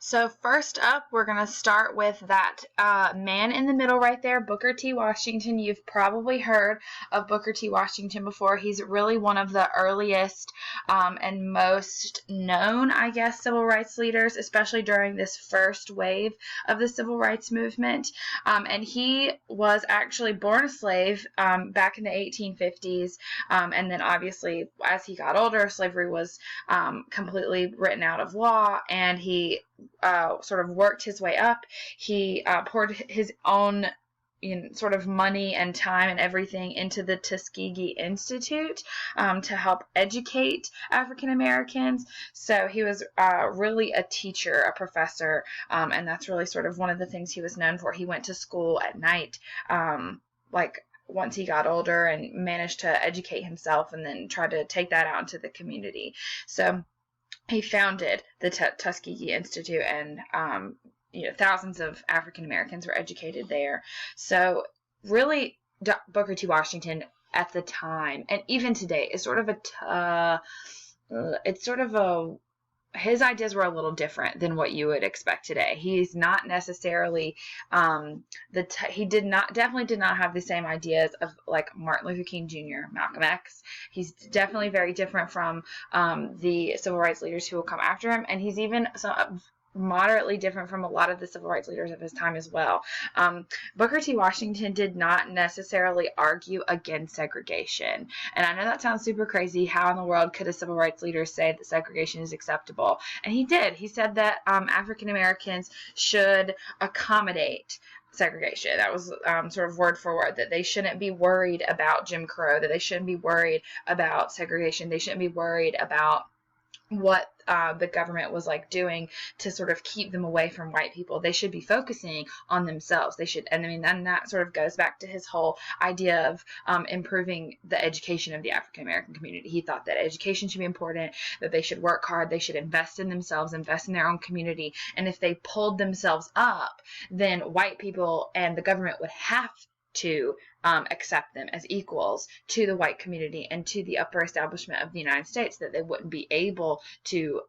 So first up, we're going to start with that man in the middle right there, Booker T. Washington. You've probably heard of Booker T. Washington before. He's really one of the earliest and most known, I guess, civil rights leaders, especially during this first wave of the civil rights movement. And he was actually born a slave back in the 1850s. And then obviously, as he got older, slavery was completely written out of law, and he sort of worked his way up. He poured his own sort of money and time and everything into the Tuskegee Institute to help educate African Americans. So he was really a teacher, a professor, and that's really sort of one of the things he was known for. He went to school at night, once he got older, and managed to educate himself and then try to take that out into the community. So he founded the Tuskegee Institute, and thousands of African Americans were educated there. So really, Booker T. Washington at the time, and even today, is sort of his ideas were a little different than what you would expect today. He's not necessarily he definitely did not have the same ideas of like Martin Luther King Jr., Malcolm X. He's definitely very different from the civil rights leaders who will come after him, and he's even moderately different from a lot of the civil rights leaders of his time as well. Booker T. Washington did not necessarily argue against segregation. And I know that sounds super crazy. How in the world could a civil rights leader say that segregation is acceptable? And he did. He said that African Americans should accommodate segregation. That was sort of word for word, that they shouldn't be worried about Jim Crow, that they shouldn't be worried about segregation. They shouldn't be worried about what the government was like doing to sort of keep them away from white people. They should be focusing on themselves. They should, and I mean, then that sort of goes back to his whole idea of improving the education of the African American community. He thought that education should be important, that they should work hard, they should invest in themselves, invest in their own community, and if they pulled themselves up, then white people and the government would have to accept them as equals to the white community and to the upper establishment of the United States, that they wouldn't be able to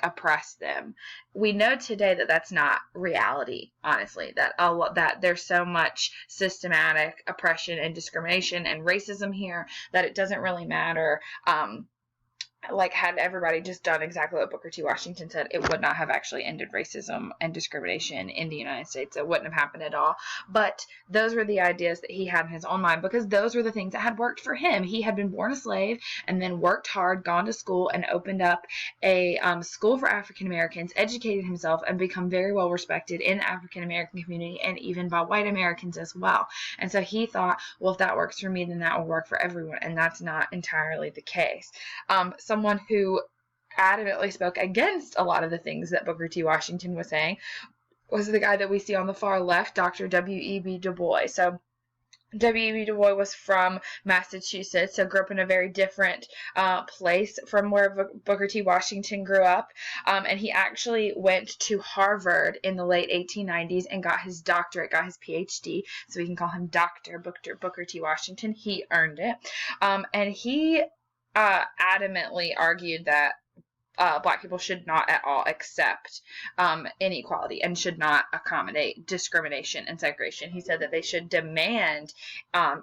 oppress them. We know today that that's not reality, honestly, that there's so much systematic oppression and discrimination and racism here that it doesn't really matter. Had everybody just done exactly what Booker T. Washington said, it would not have actually ended racism and discrimination in the United States. It wouldn't have happened at all. But those were the ideas that he had in his own mind, because those were the things that had worked for him. He had been born a slave and then worked hard, gone to school, and opened up a school for African Americans, educated himself, and become very well respected in the African American community and even by white Americans as well. And so he thought, well, if that works for me, then that will work for everyone. And that's not entirely the case. Someone who adamantly spoke against a lot of the things that Booker T. Washington was saying was the guy that we see on the far left, Dr. W.E.B. Du Bois. So W.E.B. Du Bois was from Massachusetts, so grew up in a very different place from where Booker T. Washington grew up. And he actually went to Harvard in the late 1890s and got his doctorate, got his PhD, so we can call him Dr. Booker T. Washington. He earned it. And he adamantly argued that Black people should not at all accept inequality and should not accommodate discrimination and segregation. He said that they should demand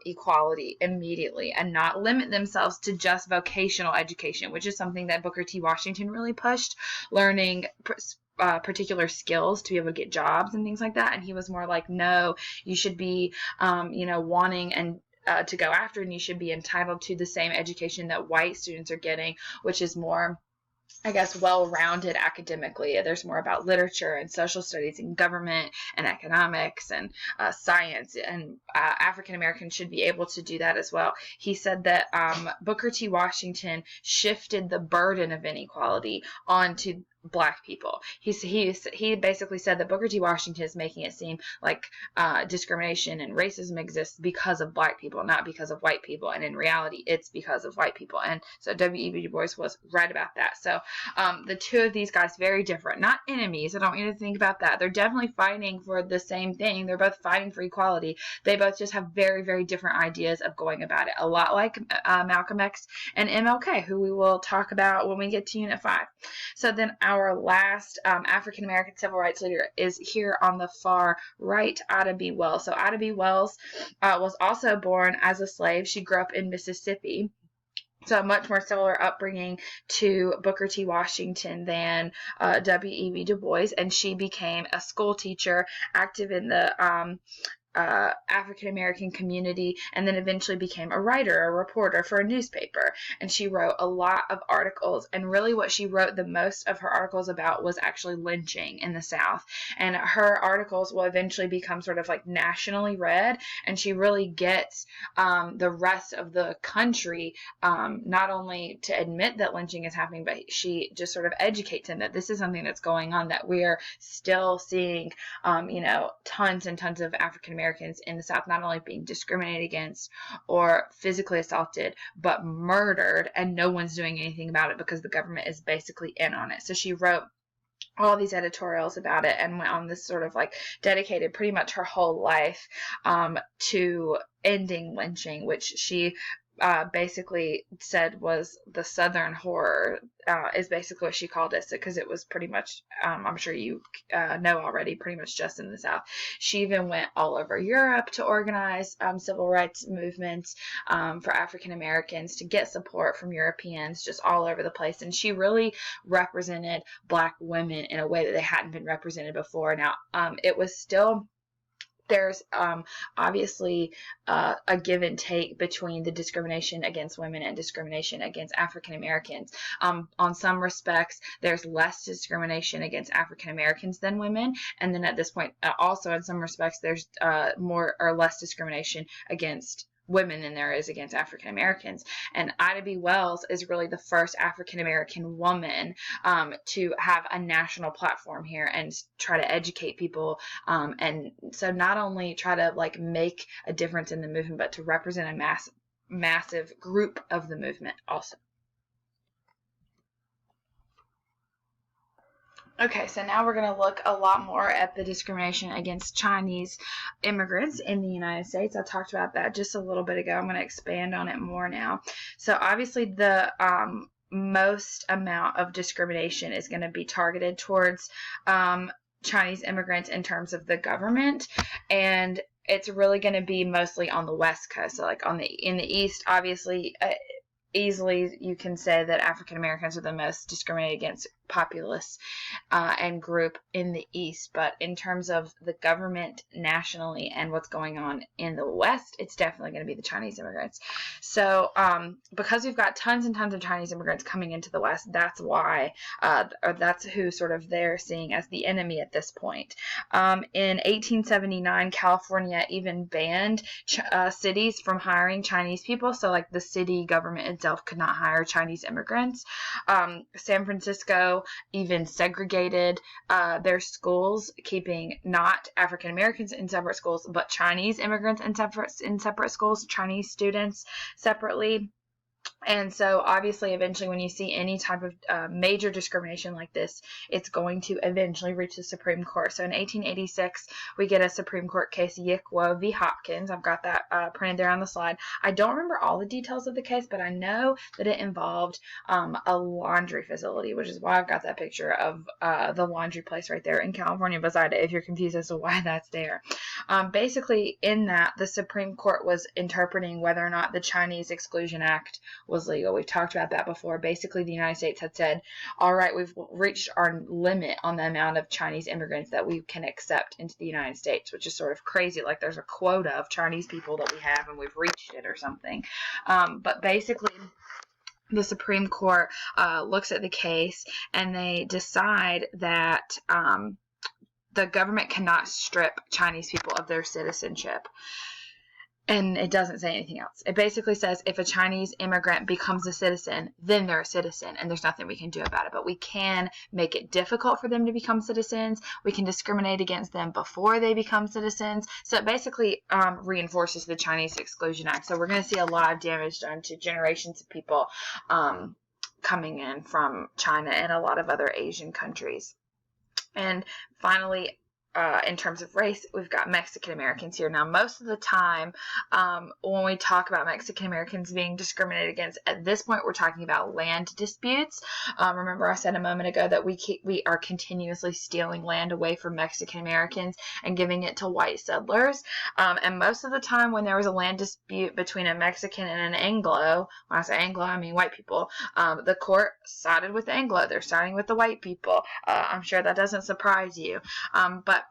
equality immediately and not limit themselves to just vocational education, which is something that Booker T. Washington really pushed, learning particular skills to be able to get jobs and things like that. And he was more like, no, you should be, wanting and to go after, and you should be entitled to the same education that white students are getting, which is more, I guess, well-rounded academically. There's more about literature and social studies and government and economics and science, and African Americans should be able to do that as well. He said that Booker T. Washington shifted the burden of inequality onto Black people. He basically said that Booker T. Washington is making it seem like discrimination and racism exists because of Black people, not because of white people. And in reality, it's because of white people. And so W.E.B. Du Bois was right about that. So the two of these guys, very different, not enemies. I don't want you to think about that. They're definitely fighting for the same thing. They're both fighting for equality. They both just have very, very different ideas of going about it. A lot like Malcolm X and MLK, who we will talk about when we get to Unit 5. So then our last African-American civil rights leader is here on the far right, Ida B. Wells. So Ida B. Wells was also born as a slave. She grew up in Mississippi. So a much more similar upbringing to Booker T. Washington than W.E.B. Du Bois, and she became a school teacher, active in the African-American community, and then eventually became a writer, a reporter for a newspaper. And she wrote a lot of articles, and really what she wrote the most of her articles about was actually lynching in the South. And her articles will eventually become sort of like nationally read, and she really gets the rest of the country not only to admit that lynching is happening, but she just sort of educates them that this is something that's going on, that we're still seeing tons and tons of African Americans in the South not only being discriminated against or physically assaulted, but murdered, and no one's doing anything about it because the government is basically in on it. So she wrote all these editorials about it and went on this sort of like dedicated pretty much her whole life to ending lynching, which she basically said was the Southern horror, is basically what she called it, because it was pretty much, I'm sure you know already, pretty much just in the South. She even went all over Europe to organize civil rights movements for African Americans, to get support from Europeans just all over the place. And she really represented Black women in a way that they hadn't been represented before. Now, it was still... There's obviously a give and take between the discrimination against women and discrimination against African Americans. On some respects, there's less discrimination against African Americans than women. And then at this point, also in some respects, there's more or less discrimination against women than there is against African Americans. And Ida B. Wells is really the first African American woman to have a national platform here and try to educate people, and so not only try to like make a difference in the movement, but to represent a massive group of the movement also. Okay, so now we're going to look a lot more at the discrimination against Chinese immigrants in the United States. I talked about that just a little bit ago. I'm going to expand on it more now. So obviously the most amount of discrimination is going to be targeted towards Chinese immigrants in terms of the government, and it's really going to be mostly on the West Coast. So like in the East, obviously, easily you can say that African Americans are the most discriminated against populace and group in the East. But in terms of the government nationally and what's going on in the West, it's definitely going to be the Chinese immigrants. So because we've got tons and tons of Chinese immigrants coming into the West, that's why, or that's who sort of they're seeing as the enemy at this point. In 1879, California even banned cities from hiring Chinese people. So like the city government itself could not hire Chinese immigrants. San Francisco even segregated their schools, keeping not African Americans in separate schools, but Chinese immigrants in separate schools, Chinese students separately. And so obviously eventually when you see any type of major discrimination like this, it's going to eventually reach the Supreme Court. So in 1886, we get a Supreme Court case, Yickwo v. Hopkins. I've got that printed there on the slide. I don't remember all the details of the case, but I know that it involved a laundry facility, which is why I've got that picture of the laundry place right there in California beside it, if you're confused as to why that's there. Basically, in that, the Supreme Court was interpreting whether or not the Chinese Exclusion Act was legal. We've talked about that before. Basically, the United States had said, all right, we've reached our limit on the amount of Chinese immigrants that we can accept into the United States, which is sort of crazy. Like there's a quota of Chinese people that we have and we've reached it or something. But basically, the Supreme Court looks at the case and they decide that the government cannot strip Chinese people of their citizenship. And it doesn't say anything else. It basically says if a Chinese immigrant becomes a citizen, then they're a citizen, and there's nothing we can do about it. But we can make it difficult for them to become citizens. We can discriminate against them before they become citizens. So it basically reinforces the Chinese Exclusion Act. So we're going to see a lot of damage done to generations of people coming in from China and a lot of other Asian countries. And finally, in terms of race, we've got Mexican Americans here. Now, most of the time, when we talk about Mexican Americans being discriminated against, at this point, we're talking about land disputes. Remember, I said a moment ago that we are continuously stealing land away from Mexican Americans and giving it to white settlers. And most of the time, when there was a land dispute between a Mexican and an Anglo, when I say Anglo, I mean white people, the court sided with the Anglo. They're siding with the white people. I'm sure that doesn't surprise you. But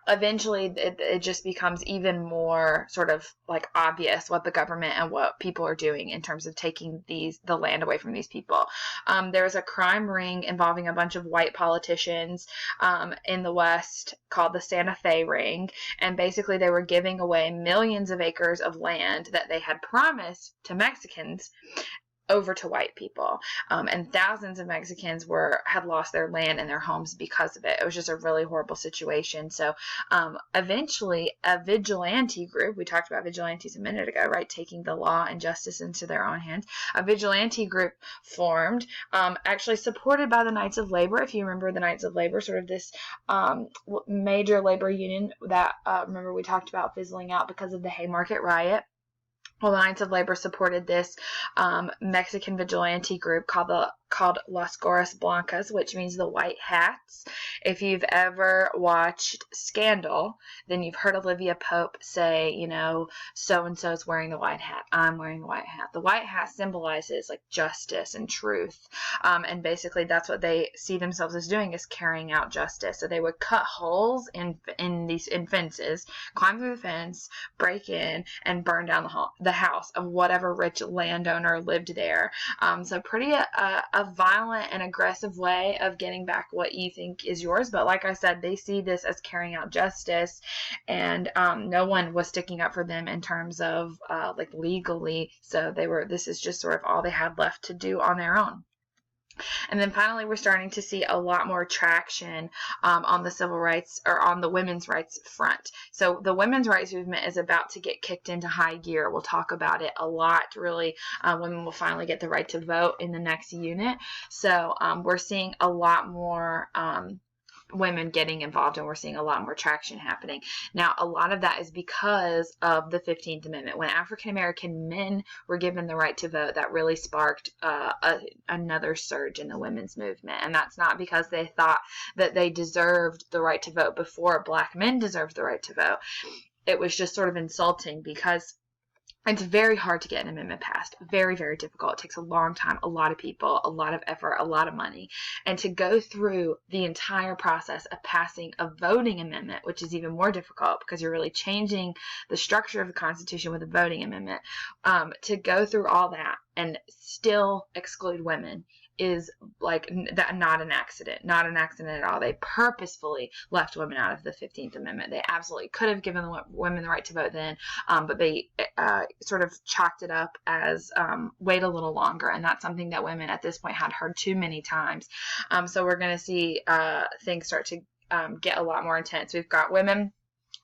eventually it just becomes even more sort of like obvious what the government and what people are doing in terms of taking the land away from these people. There was a crime ring involving a bunch of white politicians in the West called the Santa Fe Ring, and basically they were giving away millions of acres of land that they had promised to Mexicans over to white people, and thousands of Mexicans had lost their land and their homes because of it. It was just a really horrible situation. So eventually a vigilante group, we talked about vigilantes a minute ago, right, taking the law and justice into their own hands, a vigilante group formed, actually supported by the Knights of Labor. If you remember, the Knights of Labor, sort of this major labor union that remember we talked about fizzling out because of the Haymarket riot. Well, the Knights of Labor supported this Mexican vigilante group called Las Gorras Blancas, which means the white hats. If you've ever watched Scandal, then you've heard Olivia Pope say, you know, so-and-so is wearing the white hat. I'm wearing the white hat. The white hat symbolizes like justice and truth. And basically that's what they see themselves as doing, is carrying out justice. So they would cut holes in fences, climb through the fence, break in, and burn down the house of whatever rich landowner lived there. So pretty a violent and aggressive way of getting back what you think is yours. But like I said, they see this as carrying out justice, and no one was sticking up for them in terms of like legally. So this is just sort of all they had left to do on their own. And then finally, we're starting to see a lot more traction on the civil rights, or on the women's rights front. So the women's rights movement is about to get kicked into high gear. We'll talk about it a lot, really. Women will finally get the right to vote in the next unit. So we're seeing a lot more women getting involved, and we're seeing a lot more traction happening. Now, a lot of that is because of the 15th Amendment. When African American men were given the right to vote, that really sparked another surge in the women's movement. And that's not because they thought that they deserved the right to vote before Black men deserved the right to vote. It was just sort of insulting, because it's very hard to get an amendment passed. Very, very difficult. It takes a long time, a lot of people, a lot of effort, a lot of money. And to go through the entire process of passing a voting amendment, which is even more difficult because you're really changing the structure of the Constitution with a voting amendment, to go through all that and still exclude women is like not an accident at all. They purposefully left women out of the 15th Amendment. They absolutely could have given women the right to vote then, but they sort of chalked it up as wait a little longer, and that's something that women at this point had heard too many times. So we're going to see things start to get a lot more intense. We've got women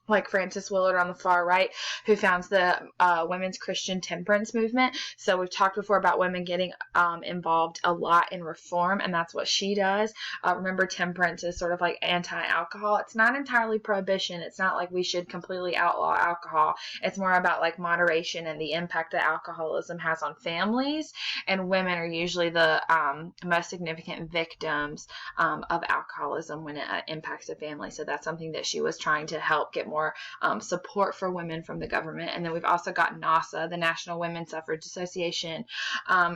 like Frances Willard on the far right, who founds the Women's Christian Temperance Movement. So we've talked before about women getting involved a lot in reform, and that's what she does. Remember, temperance is sort of like anti-alcohol. It's not entirely prohibition. It's not like we should completely outlaw alcohol. It's more about like moderation and the impact that alcoholism has on families, and women are usually the most significant victims of alcoholism when it impacts a family. So that's something that she was trying to help get more support for women from the government. And then we've also got NASA, the National Women's Suffrage Association,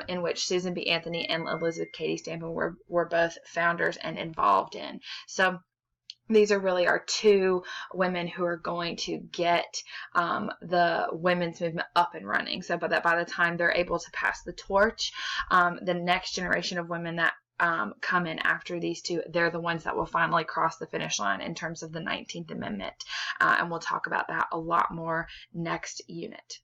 in which Susan B. Anthony and Elizabeth Cady Stanton were both founders and involved in. So these are really our two women who are going to get the women's movement up and running. So by the time they're able to pass the torch, the next generation of women that come in after these two, they're the ones that will finally cross the finish line in terms of the 19th Amendment. And we'll talk about that a lot more next unit.